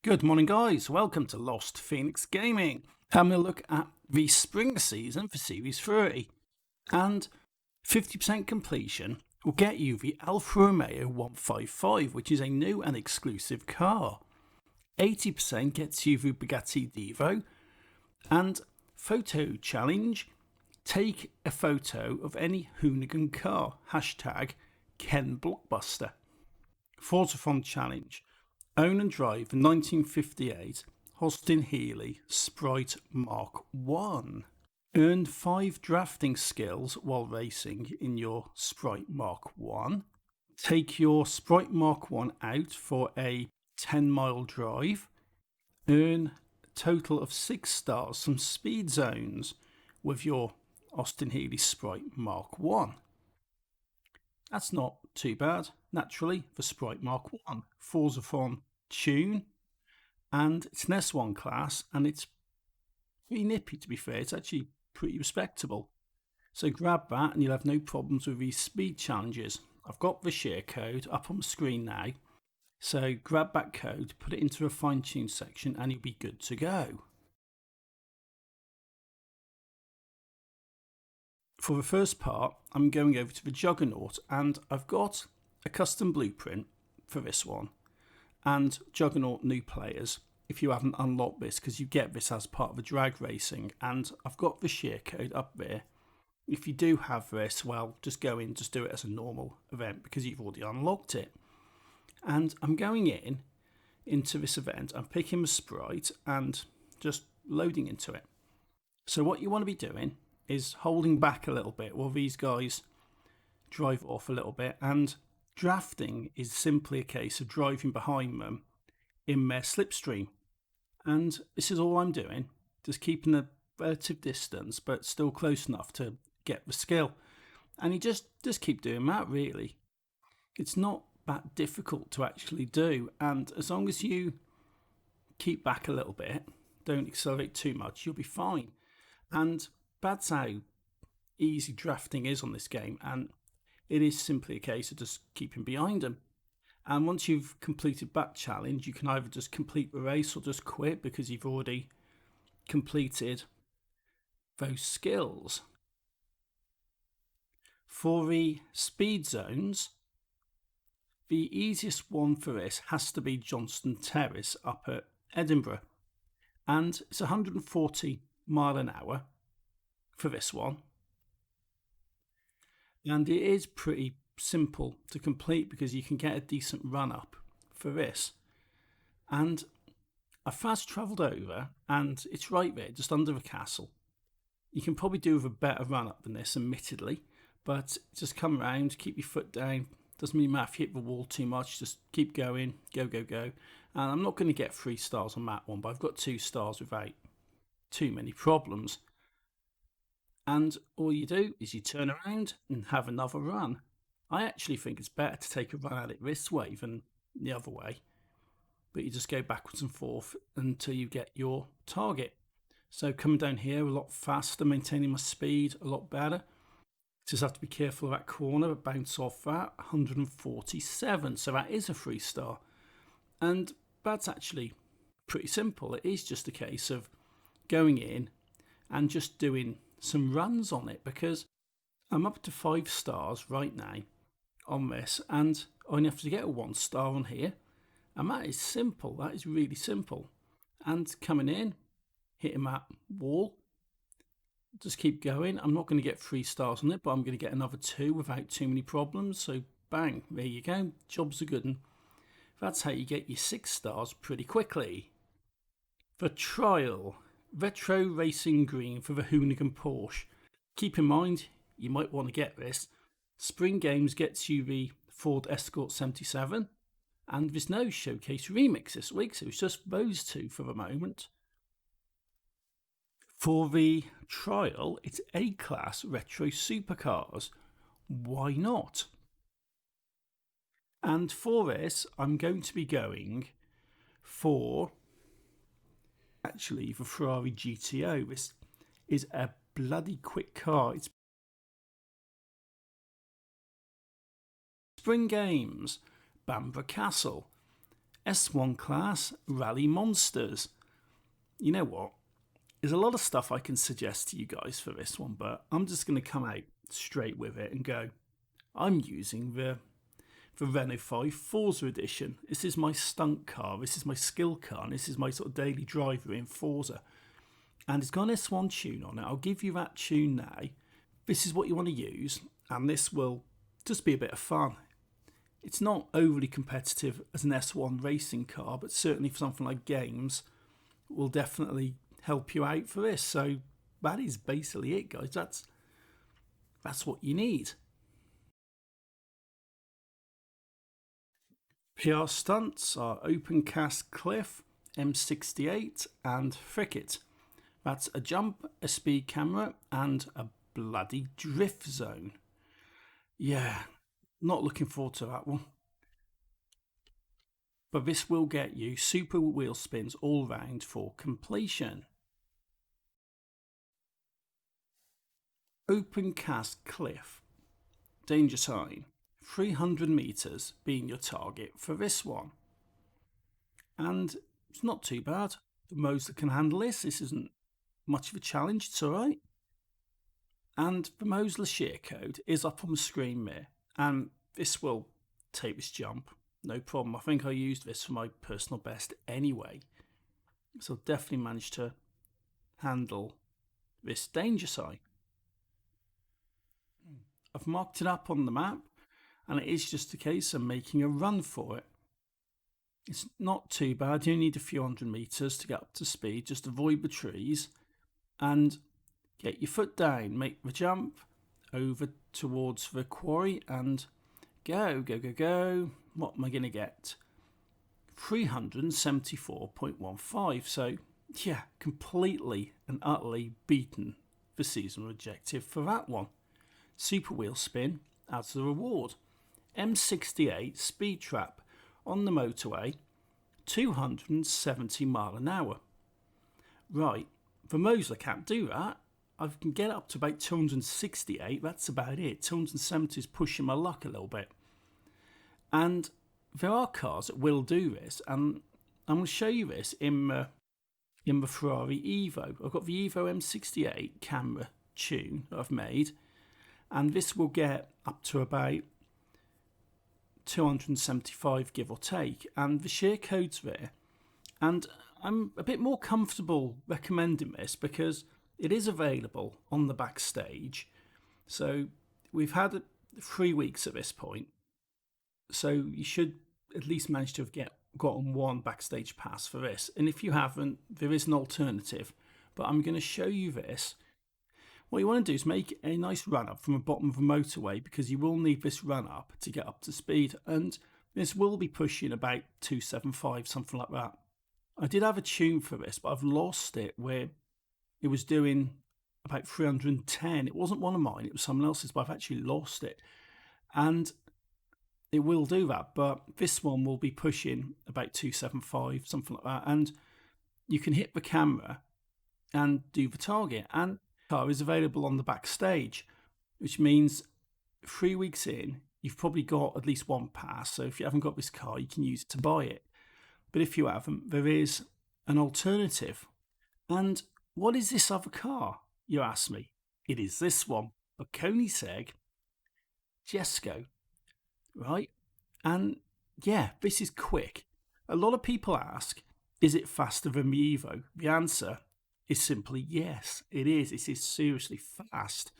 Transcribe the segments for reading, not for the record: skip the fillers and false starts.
Good morning, guys. Welcome to Lost Phoenix Gaming. Having a look at the spring season for Series 30. And 50% completion will get you the Alfa Romeo 155, which is a new and exclusive car. 80% gets you the Bugatti Divo. And photo challenge, take a photo of any hoonigan car. Hashtag KenBlockbuster. Forzathon challenge. Own and drive the 1958 Austin-Healey Sprite MK1. Earn 5 drafting skills while racing in your Sprite MK1. Take your Sprite MK1 out for a 10-mile drive. Earn a total of 6 stars from speed zones with your Austin-Healey Sprite MK1. That's not too bad, naturally, for Sprite MK1. Forzathon tune, and it's an S1 class, and it's pretty nippy, to be fair. It's actually pretty respectable. So grab that and you'll have no problems with these speed challenges. I've got the share code up on the screen now. So grab that code, put it into a fine-tune section, and you'll be good to go. For the first part, I'm going over to the Juggernaught, and I've got a custom blueprint for this one. And Juggernaught new players, if you haven't unlocked this, because you get this as part of the drag racing, and I've got the share code up there. If you do have this, well, just go in, just do it as a normal event because you've already unlocked it. And I'm going into this event, I'm picking the sprite and just loading into it. So what you want to be doing is holding back a little bit while these guys drive off a little bit, and drafting is simply a case of driving behind them in their slipstream. And this is all I'm doing, just keeping a relative distance but still close enough to get the skill. And you just keep doing that, really. It's not that difficult to actually do, and as long as you keep back a little bit, don't accelerate too much, you'll be fine. And that's how easy drafting is on this game, and it is simply a case of just keeping behind them. And once you've completed that challenge, you can either just complete the race or just quit because you've already completed those skills. For the speed zones, the easiest one for this has to be Johnston Terrace up at Edinburgh, and it's 140 mile an hour for this one, and it is pretty simple to complete because you can get a decent run up for this. And I fast travelled over, and it's right there just under the castle. You can probably do with a better run up than this, admittedly, but just come around, keep your foot down, doesn't really matter if you hit the wall too much, just keep going, go. And I'm not going to get 3 stars on that one, but I've got 2 stars without too many problems. And all you do is you turn around and have another run. I actually think it's better to take a run at it this way than the other way, but you just go backwards and forth until you get your target. So coming down here a lot faster, maintaining my speed a lot better. Just have to be careful of that corner, but bounce off that. 147, so that is a 3 star. And that's actually pretty simple. It is just a case of going in and just doing some runs on it, because I'm up to 5 stars right now on this, and I only have to get a 1 star on here, and that is simple. That is really simple. And coming in, hitting that wall, just keep going. I'm not going to get 3 stars on it, but I'm going to get another 2 without too many problems. So bang, there you go. Job's a good one. That's how you get your 6 stars pretty quickly. For trial, retro racing green for the Hoonigan Porsche. Keep in mind, you might want to get this. Spring Games gets you the Ford Escort 77, and there's no showcase remix this week, so it's just those 2 for the moment. For the trial, it's A-Class retro supercars. Why not? And for this, I'm going to be going for actually the Ferrari GTO. This is a bloody quick car. It's Spring Games, Bamburgh Castle, S1 class rally monsters. You know what? There's a lot of stuff I can suggest to you guys for this one, but I'm just going to come out straight with it and go, I'm using the Renault 5 Forza edition. This is my stunt car, this is my skill car, and this is my sort of daily driver in Forza. And it's got an S1 tune on it. I'll give you that tune now. This is what you want to use, and this will just be a bit of fun. It's not overly competitive as an S1 racing car, but certainly for something like games, will definitely help you out for this. So that is basically it, guys. That's what you need. PR stunts are Open Cast Cliff, M68 and Fricket. That's a jump, a speed camera and a bloody drift zone. Yeah, not looking forward to that one. But this will get you super wheel spins all round for completion. Open Cast Cliff. Danger sign. 300 metres being your target for this one. And it's not too bad. The Mosler can handle this. This isn't much of a challenge. It's alright. And the Mosler shear code is up on the screen there. And this will take this jump. No problem. I think I used this for my personal best anyway. So definitely managed to handle this danger sign. I've marked it up on the map, and it is just a case of making a run for it. It's not too bad. You only need a few 100 metres to get up to speed. Just avoid the trees and get your foot down. Make the jump over towards the quarry and go, go, go, go. What am I going to get? 374.15. So, yeah, completely and utterly beaten the seasonal objective for that one. Super wheel spin as the reward. M68 speed trap on the motorway, 270 mile an hour. Right, the Mosler can't do that. I can get up to about 268, that's about it. 270 is pushing my luck a little bit. And there are cars that will do this, and I'm going to show you this in the Ferrari Evo. I've got the Evo M68 camera tune that I've made, and this will get up to about 275 give or take, and the shear code's there. And I'm a bit more comfortable recommending this because it is available on the backstage. So we've had 3 weeks at this point, so you should at least manage to have gotten one backstage pass for this. And if you haven't, there is an alternative, but I'm going to show you this. What you want to do is make a nice run up from the bottom of the motorway, because you will need this run up to get up to speed, and this will be pushing about 275, something like that. I did have a tune for this, but I've lost it where it was doing about 310. It wasn't one of mine, it was someone else's, but I've actually lost it. And it will do that, but this one will be pushing about 275, something like that. And you can hit the camera and do the target. And the car is available on the backstage, which means 3 weeks in, you've probably got at least one pass. So if you haven't got this car, you can use it to buy it. But if you haven't, there is an alternative. And what is this other car, you ask me? It is this one, a Koenigsegg Jesko, right? And yeah, this is quick. A lot of people ask, is it faster than the Evo? The answer is simply yes, it is. It is seriously fast.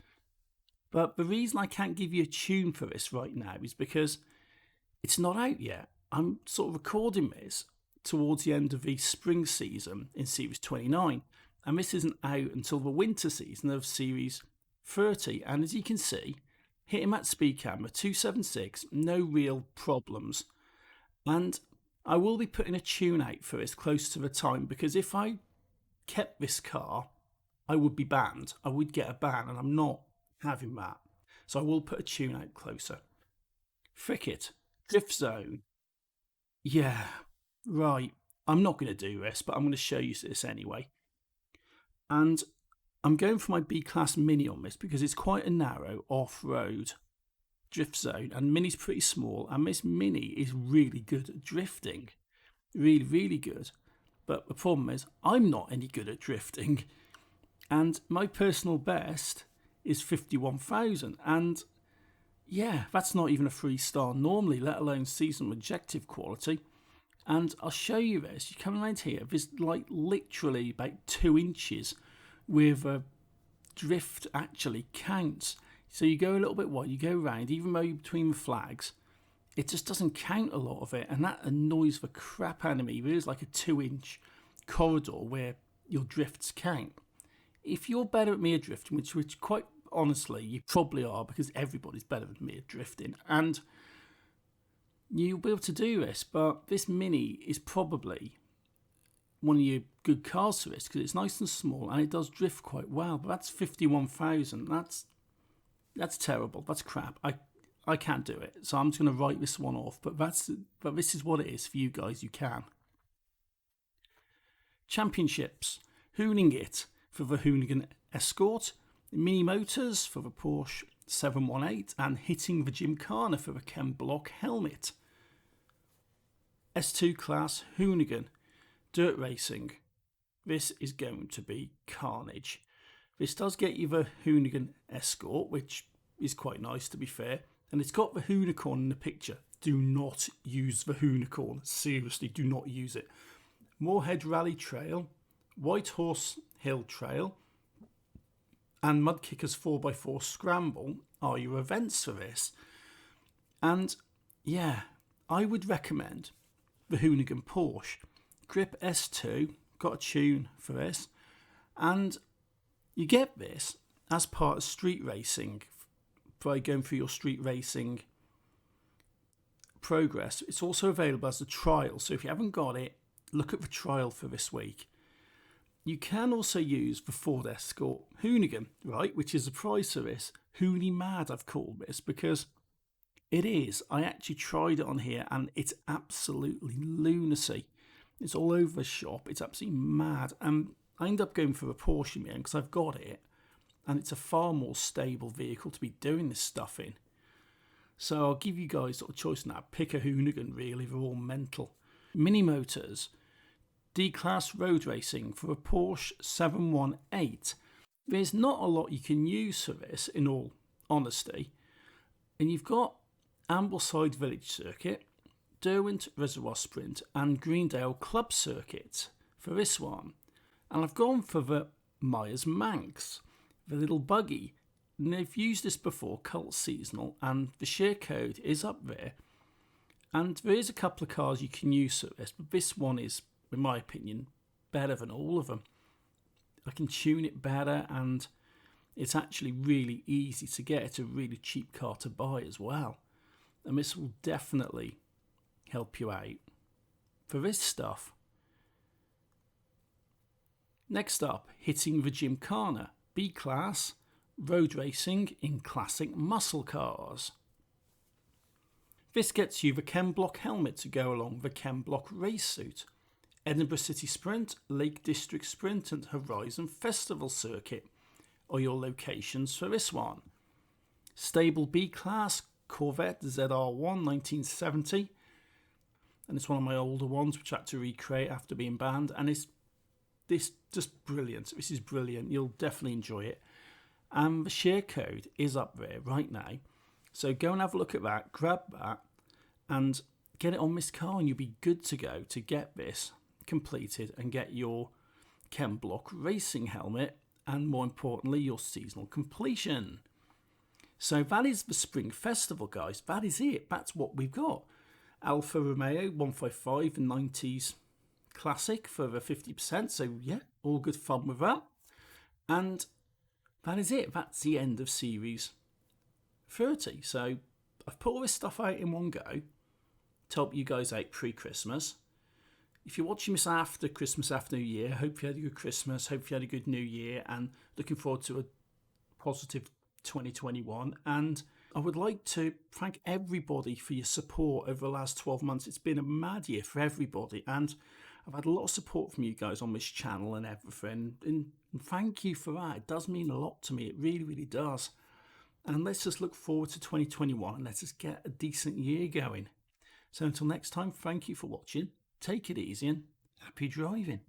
But the reason I can't give you a tune for this right now is because it's not out yet. I'm sort of recording this towards the end of the spring season in Series 29. And this isn't out until the winter season of Series 30. And as you can see, hitting that speed camera, 276, no real problems. And I will be putting a tune out for this close to the time, because if I kept this car, I would be banned. I would get a ban, and I'm not having that. So I will put a tune out closer. Fricket, Drift Zone. Yeah, right. I'm not going to do this, but I'm going to show you this anyway. And I'm going for my B-Class Mini on this because it's quite a narrow off-road drift zone, and Mini's pretty small, and this Mini is really good at drifting. really, really good. But the problem is, I'm not any good at drifting. And my personal best is 51,000. And yeah, that's not even a 3-star normally, let alone season objective quality. And I'll show you this. You come around here, there's like literally about 2 inches where the drift actually counts. So you go a little bit wide, you go round, even though you're between the flags, it just doesn't count a lot of it, and that annoys the crap out of me. There's like a 2-inch corridor where your drifts count. If you're better at me at drifting, which quite honestly you probably are, because everybody's better than me at drifting, and you'll be able to do this, but this Mini is probably one of your good cars for this because it's nice and small and it does drift quite well. But that's 51,000. That's terrible. That's crap. I can't do it, so I'm just going to write this one off. But this is what it is for you guys. You can. Championships: Hooning It for the Hoonigan Escort, Mini Motors for the Porsche 718, and Hitting the Gynkhana for the KenBlock helmet. S2 class Hoonigan dirt racing. This is going to be carnage. This does get you the Hoonigan Escort, which is quite nice to be fair. And it's got the Hoonicorn in the picture. Do not use the Hoonicorn. Seriously, do not use it. Moorhead Rally Trail, White Horse Hill Trail, and Mudkickers 4x4 Scramble are your events for this. And yeah, I would recommend the Hoonigan Porsche. Grip S2, got a tune for this. And you get this as part of street racing. By going through your street racing progress, it's also available as a trial. So if you haven't got it, look at the trial for this week. You can also use the Ford Escort Hoonigan, right, which is a prize for this. Hoonie Mad, I've called this, because it is. I actually tried it on here and it's absolutely lunacy. It's all over the shop. It's absolutely mad. And I end up going for the Porsche in the end because I've got it. And it's a far more stable vehicle to be doing this stuff in. So I'll give you guys sort of choice now. Pick a Hoonigan, really. They're all mental. Mini Motors. D-Class Road Racing for a Porsche 718. There's not a lot you can use for this, in all honesty. And you've got Ambleside Village Circuit, Derwent Reservoir Sprint, and Greendale Club Circuit for this one. And I've gone for the Myers Manx, the little buggy. And they've used this before, Cult Seasonal, and the share code is up there. And there is a couple of cars you can use for this, but this one is, in my opinion, better than all of them. I can tune it better, and it's actually really easy to get. It's a really cheap car to buy as well. And this will definitely help you out for this stuff. Next up, Hitting the Gymkhana. B-Class Road Racing in Classic Muscle Cars. This gets you the KenBlock helmet to go along the KenBlock race suit. Edinburgh City Sprint, Lake District Sprint and Horizon Festival Circuit are your locations for this one. Stable B-Class Corvette ZR1 1970. And it's one of my older ones which I had to recreate after being banned. And it's just brilliant. This is brilliant. You'll definitely enjoy it. And the share code is up there right now. So go and have a look at that, grab that, and get it on this car, and you'll be good to go to get this completed and get your KenBlock racing helmet, and more importantly, your seasonal completion. So that is the Spring Festival, guys. That is it. That's what we've got. Alfa Romeo 155 and 90s Classic for the 50%. So yeah, all good fun with that. And that is it. That's the end of Series 30. So I've put all this stuff out in one go to help you guys out pre-Christmas. If you're watching this after Christmas, after New Year, hope you had a good Christmas, hope you had a good New Year, and looking forward to a positive 2021. And I would like to thank everybody for your support over the last 12 months. It's been a mad year for everybody, and I've had a lot of support from you guys on this channel and everything, and thank you for that. It does mean a lot to me. It really, really does. And let's just look forward to 2021 and let's just get a decent year going. So until next time, thank you for watching. take it easy and happy driving.